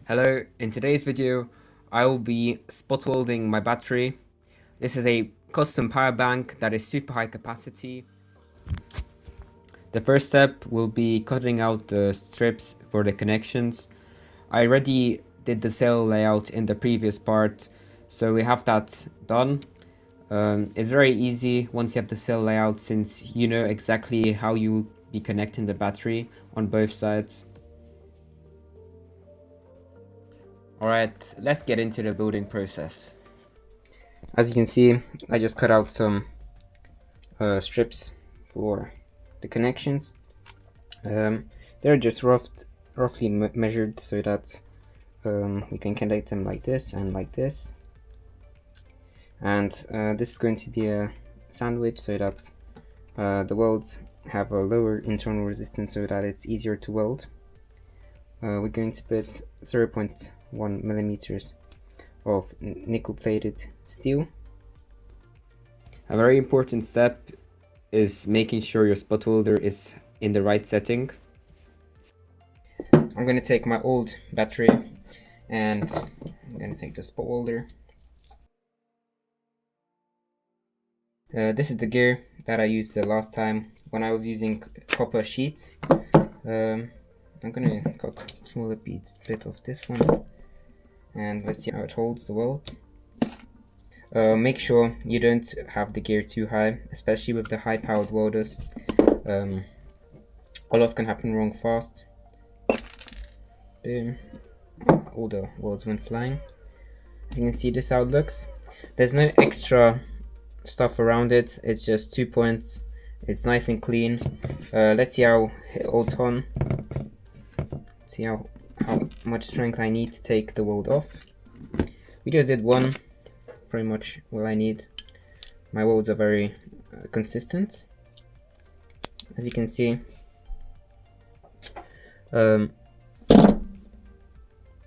Hello, in today's video I will be spot welding my battery. This is a custom power bank that is super high capacity. The first step will be cutting out the strips for the connections. I already did the cell layout in the previous part, so we have that done. It's very easy once you have the cell layout, since you know exactly how you will be connecting the battery on both sides. Alright, let's get into the building process. As you can see, I just cut out some strips for the connections. They're just roughly measured so that we can connect them like this and like this. And this is going to be a sandwich so that the welds have a lower internal resistance so that it's easier to weld. We're going to put 0.1 millimeters of nickel plated steel. A very important step is making sure your spot welder is in the right setting. I'm going to take my old battery and I'm going to take the spot welder. This is the gear that I used the last time when I was using copper sheets. I'm going to cut a smaller bit of this one, and let's see how it holds the weld. Make sure you don't have the gear too high, especially with the high powered welders. A lot can happen wrong fast. Boom. All the welds went flying. As you can see, this is how it looks. There's no extra stuff around it, it's just 2 points. It's nice and clean. Let's see how it holds on. See how much strength I need to take the weld off. We just did one, pretty much what I need. My welds are very consistent. As you can see, the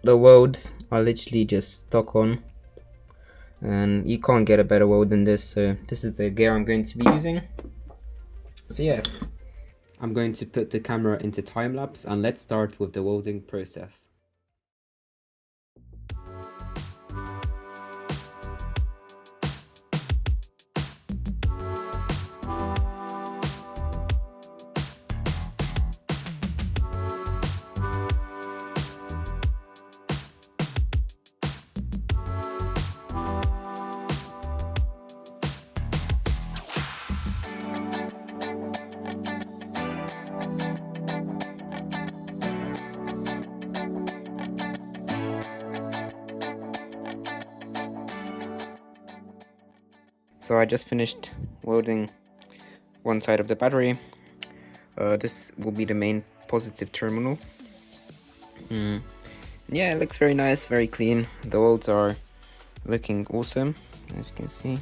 welds are literally just stuck on, and you can't get a better weld than this. So this is the gear I'm going to be using. So yeah, I'm going to put the camera into time lapse, and let's start with the welding process. So I just finished welding one side of the battery. This will be the main positive terminal. Yeah, it looks very nice, very clean. The welds are looking awesome, as you can see.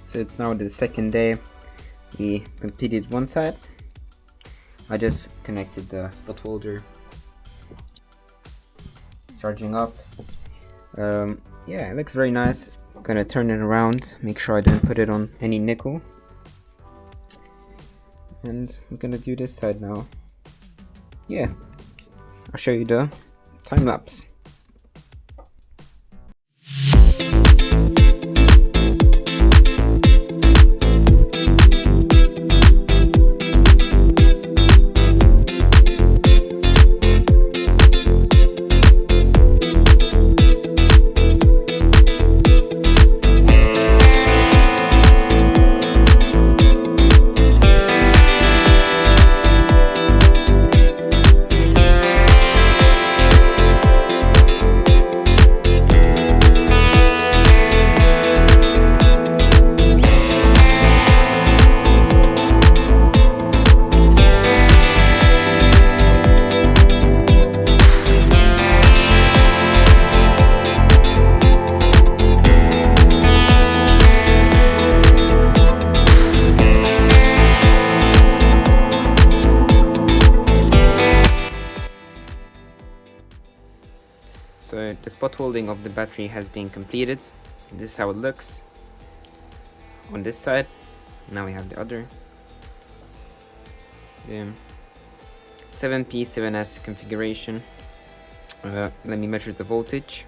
So it's now the second day. We completed one side. I just connected the spot welder, charging up. Yeah, it looks very nice. I'm gonna turn it around, make sure I don't put it on any nickel. And I'm gonna do this side now. Yeah, I'll show you the time lapse. So the spot welding of the battery has been completed. This is how it looks on this side. Now we have the other. 7P7S configuration. Let me measure the voltage.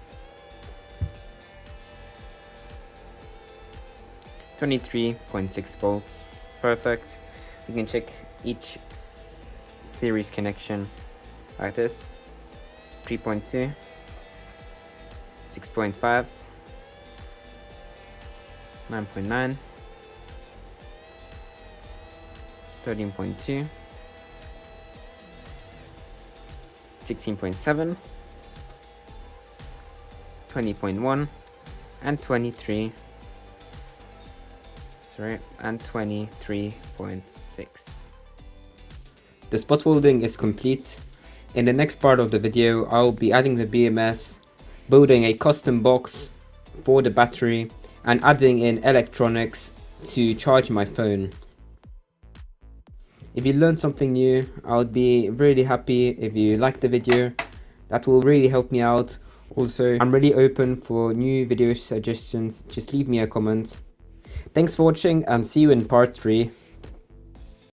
23.6 volts. Perfect. We can check each series connection like this. 3.2, 6.5, 9.9, 13.2, 16.7, 20.1, and 23. And 23.6. The spot welding is complete. In the next part of the video, I'll be adding the BMS, building a custom box for the battery, and adding in electronics to charge my phone. If you learned something new, I would be really happy if you liked the video. That will really help me out. Also, I'm really open for new video suggestions. Just leave me a comment. Thanks for watching and see you in part 3.